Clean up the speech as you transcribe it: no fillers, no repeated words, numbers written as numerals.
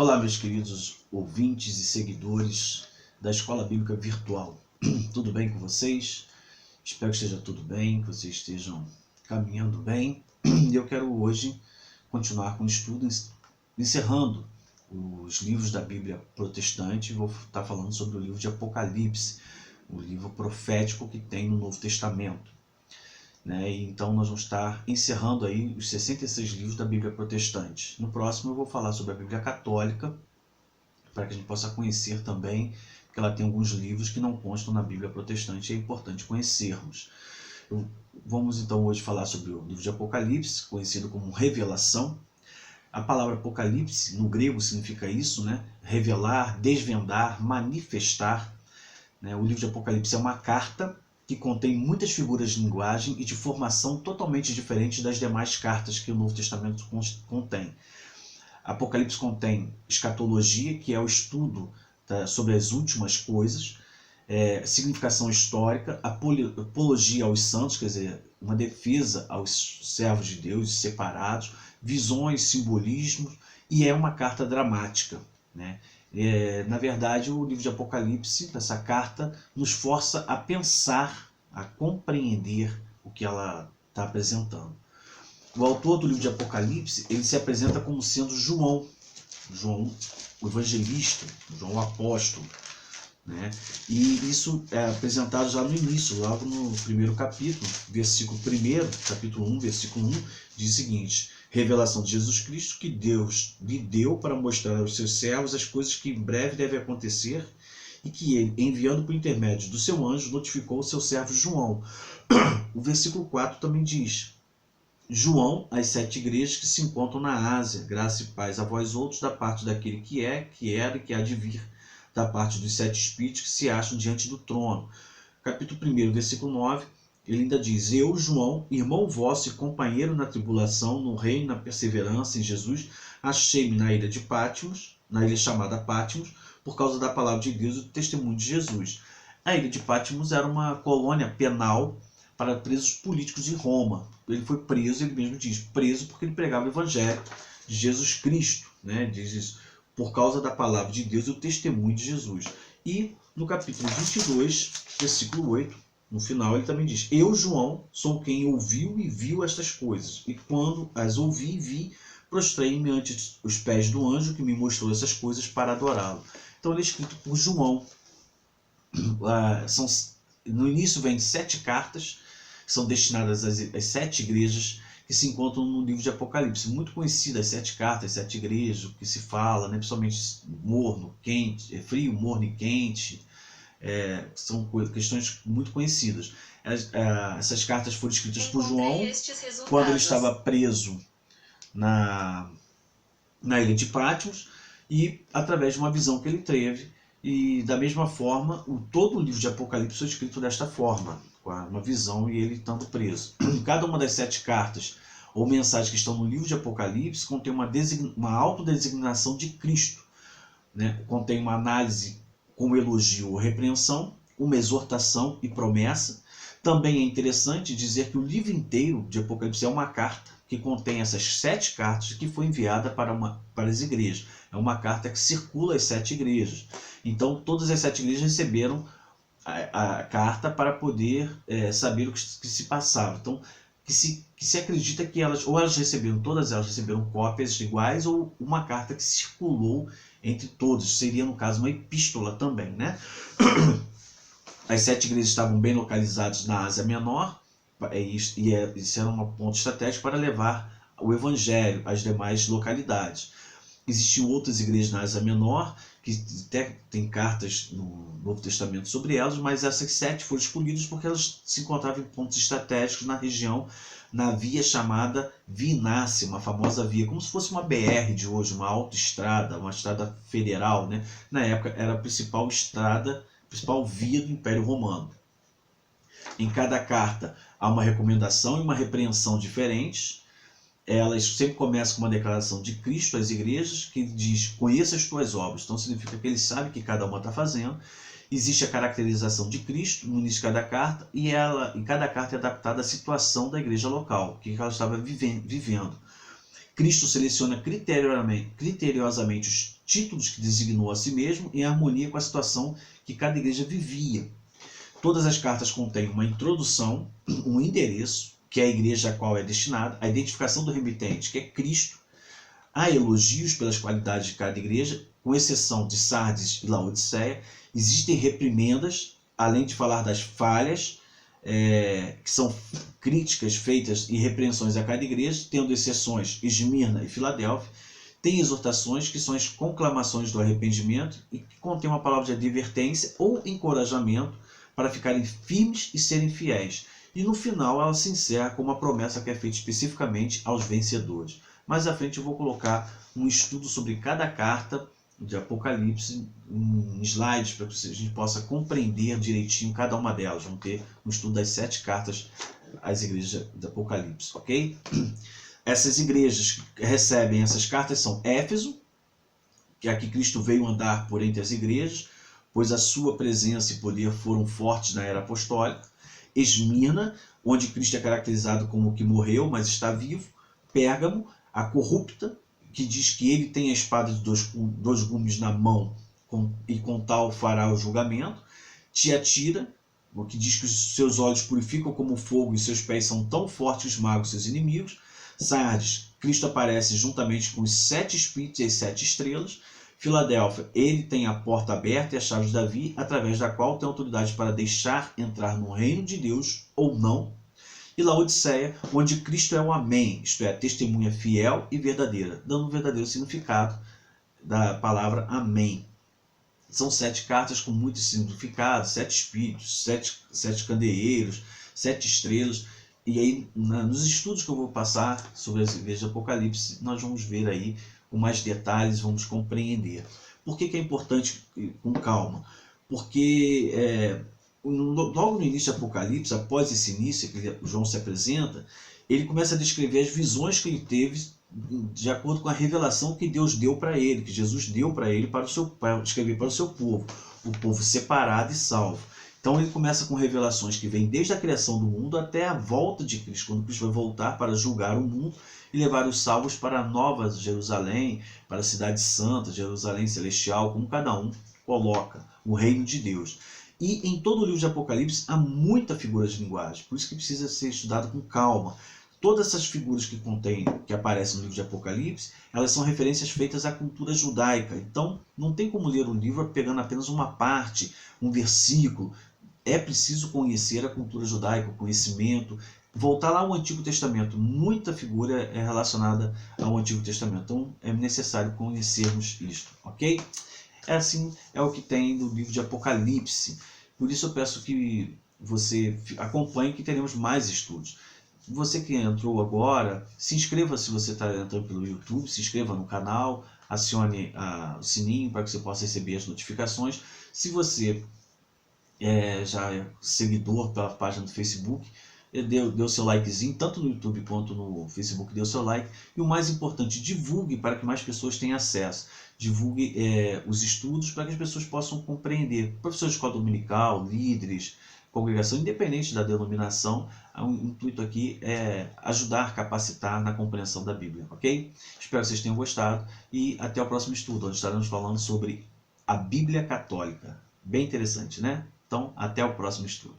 Olá, meus queridos ouvintes e seguidores da Escola Bíblica Virtual. Tudo bem com vocês? Espero que esteja tudo bem, que vocês estejam caminhando bem. E eu quero hoje continuar com o estudo, encerrando os livros da Bíblia protestante. Vou estar falando sobre o livro de Apocalipse, o livro profético que tem no Novo Testamento. Então nós vamos estar encerrando aí os 66 livros da Bíblia protestante. No próximo eu vou falar sobre a Bíblia católica, para que a gente possa conhecer também, porque ela tem alguns livros que não constam na Bíblia protestante e é importante conhecermos. Vamos então hoje falar sobre o livro de Apocalipse, conhecido como Revelação. A palavra Apocalipse no grego significa isso, revelar, desvendar, manifestar. O livro de Apocalipse é uma carta que contém muitas figuras de linguagem e de formação totalmente diferentes das demais cartas que o Novo Testamento contém. Apocalipse contém escatologia, que é o estudo sobre as últimas coisas, significação histórica, apologia aos santos, quer dizer, uma defesa aos servos de Deus separados, visões, simbolismo, e é uma carta dramática, Na verdade, o livro de Apocalipse, essa carta, nos força a pensar, a compreender o que ela está apresentando. O autor do livro de Apocalipse, ele se apresenta como sendo João, o evangelista, João o apóstolo. E isso é apresentado já no início, logo no primeiro capítulo, versículo 1, capítulo 1, versículo 1, diz o seguinte: revelação de Jesus Cristo que Deus lhe deu para mostrar aos seus servos as coisas que em breve devem acontecer e que ele, enviando por intermédio do seu anjo, notificou o seu servo João. O versículo 4 também diz: João, às 7 igrejas que se encontram na Ásia, graça e paz a vós outros da parte daquele que é, que era e que há de vir, da parte dos 7 espíritos que se acham diante do trono. Capítulo 1, versículo 9, ele ainda diz: eu, João, irmão vosso e companheiro na tribulação, no reino, na perseverança em Jesus, achei-me na ilha de Patmos, na ilha chamada Patmos, por causa da palavra de Deus e do testemunho de Jesus. A ilha de Patmos era uma colônia penal para presos políticos de Roma. Ele foi preso, ele mesmo diz, preso porque ele pregava o evangelho de Jesus Cristo, diz isso, por causa da palavra de Deus e o testemunho de Jesus. E no capítulo 22, versículo 8, no final ele também diz: eu, João, sou quem ouviu e viu estas coisas, e quando as ouvi e vi, prostrei-me ante os pés do anjo que me mostrou essas coisas para adorá-lo. Então ele é escrito por João. No início vem 7 cartas, que são destinadas às 7 igrejas que se encontram no livro de Apocalipse. Muito conhecidas, 7 cartas, 7 igrejas, o que se fala, principalmente morno, quente, frio, morno e quente, são questões muito conhecidas. Essas cartas foram escritas por João quando ele estava preso na ilha de Patmos, e através de uma visão que ele teve. E da mesma forma, todo o livro de Apocalipse foi escrito desta forma, com uma visão e ele estando preso. Cada uma das 7 cartas ou mensagens que estão no livro de Apocalipse contém uma autodesignação de Cristo. Contém uma análise com elogio ou repreensão, uma exortação e promessa. Também é interessante dizer que o livro inteiro de Apocalipse é uma carta que contém essas 7 cartas que foi enviada para as igrejas. É uma carta que circula as 7 igrejas. Então todas as 7 igrejas receberam a carta para poder saber o que se passava. Então que se acredita que todas elas receberam cópias iguais, ou uma carta que circulou entre todos. Seria, no caso, uma epístola também. As 7 igrejas estavam bem localizadas na Ásia Menor, e isso era um ponto estratégico para levar o evangelho às demais localidades. Existiam outras igrejas na Ásia Menor, que até tem cartas no Novo Testamento sobre elas, mas essas 7 foram escolhidas porque elas se encontravam em pontos estratégicos na região, na via chamada Via Nácia, uma famosa via, como se fosse uma BR de hoje, uma autoestrada, uma estrada federal. Na época era a principal via do Império Romano. Em cada carta há uma recomendação e uma repreensão diferentes. Elas sempre começam com uma declaração de Cristo às igrejas, que diz: conheça as tuas obras. Então significa que ele sabe o que cada uma está fazendo. Existe a caracterização de Cristo no início de cada carta, e cada carta é adaptada à situação da igreja local, o que ela estava vivendo. Cristo seleciona criteriosamente os títulos que designou a si mesmo em harmonia com a situação que cada igreja vivia. Todas as cartas contêm uma introdução, um endereço, que é a igreja a qual é destinada, a identificação do remitente, que é Cristo. Há elogios pelas qualidades de cada igreja, com exceção de Sardes e Laodiceia. Existem reprimendas, além de falar das falhas, que são críticas feitas e repreensões a cada igreja, tendo exceções Esmirna e Filadélfia. Tem exortações, que são as conclamações do arrependimento e que contêm uma palavra de advertência ou encorajamento para ficarem firmes e serem fiéis. E no final ela se encerra com uma promessa que é feita especificamente aos vencedores. Mais à frente eu vou colocar um estudo sobre cada carta de Apocalipse em slides para que a gente possa compreender direitinho cada uma delas. Vamos ter um estudo das 7 cartas às igrejas de Apocalipse, ok? Essas igrejas que recebem essas cartas são Éfeso, que é aqui Cristo veio andar por entre as igrejas, pois a sua presença e poder foram fortes na era apostólica. Esmirna, onde Cristo é caracterizado como o que morreu, mas está vivo. Pérgamo, a corrupta, que diz que ele tem a espada de dois gumes na mão e com tal fará o julgamento. Tiatira, o que diz que os seus olhos purificam como fogo e seus pés são tão fortes que esmagam seus inimigos. Sardes, Cristo aparece juntamente com os 7 espíritos e as 7 estrelas. Filadélfia, ele tem a porta aberta e a chave de Davi, através da qual tem autoridade para deixar entrar no reino de Deus ou não. E Laodiceia, onde Cristo é o Amém, isto é, a testemunha fiel e verdadeira, dando um verdadeiro significado da palavra Amém. São 7 cartas com muito significado, 7 espíritos, 7 candeeiros, 7 estrelas. E aí, nos estudos que eu vou passar sobre as igrejas de Apocalipse, nós vamos ver aí com mais detalhes, vamos compreender. Por que é importante com calma? Porque logo no início do Apocalipse, após esse início que João se apresenta, ele começa a descrever as visões que ele teve de acordo com a revelação que Deus deu para ele, que Jesus deu para ele para escrever para o seu povo, o povo separado e salvo. Então ele começa com revelações que vêm desde a criação do mundo até a volta de Cristo, quando Cristo vai voltar para julgar o mundo e levar os salvos para a nova Jerusalém, para a cidade santa, Jerusalém celestial, como cada um coloca, o reino de Deus. E em todo o livro de Apocalipse há muita figura de linguagem, por isso que precisa ser estudado com calma. Todas essas figuras que aparecem no livro de Apocalipse, elas são referências feitas à cultura judaica. Então, não tem como ler o livro pegando apenas uma parte, um versículo. É preciso conhecer a cultura judaica, o conhecimento. Voltar lá ao Antigo Testamento. Muita figura é relacionada ao Antigo Testamento. Então, é necessário conhecermos isto, ok? Assim é o que tem no livro de Apocalipse. Por isso eu peço que você acompanhe, que teremos mais estudos. Você que entrou agora, se inscreva se você está entrando pelo YouTube, se inscreva no canal, acione o sininho para que você possa receber as notificações. Se você já é seguidor pela página do Facebook, dê o seu likezinho, tanto no YouTube quanto no Facebook, dê o seu like. E o mais importante, divulgue para que mais pessoas tenham acesso. Divulgue os estudos para que as pessoas possam compreender. Professores de escola dominical, líderes, congregação, independente da denominação, o intuito aqui é ajudar, capacitar na compreensão da Bíblia, ok? Espero que vocês tenham gostado e até o próximo estudo, onde estaremos falando sobre a Bíblia Católica. Bem interessante, né? Então, até o próximo estudo.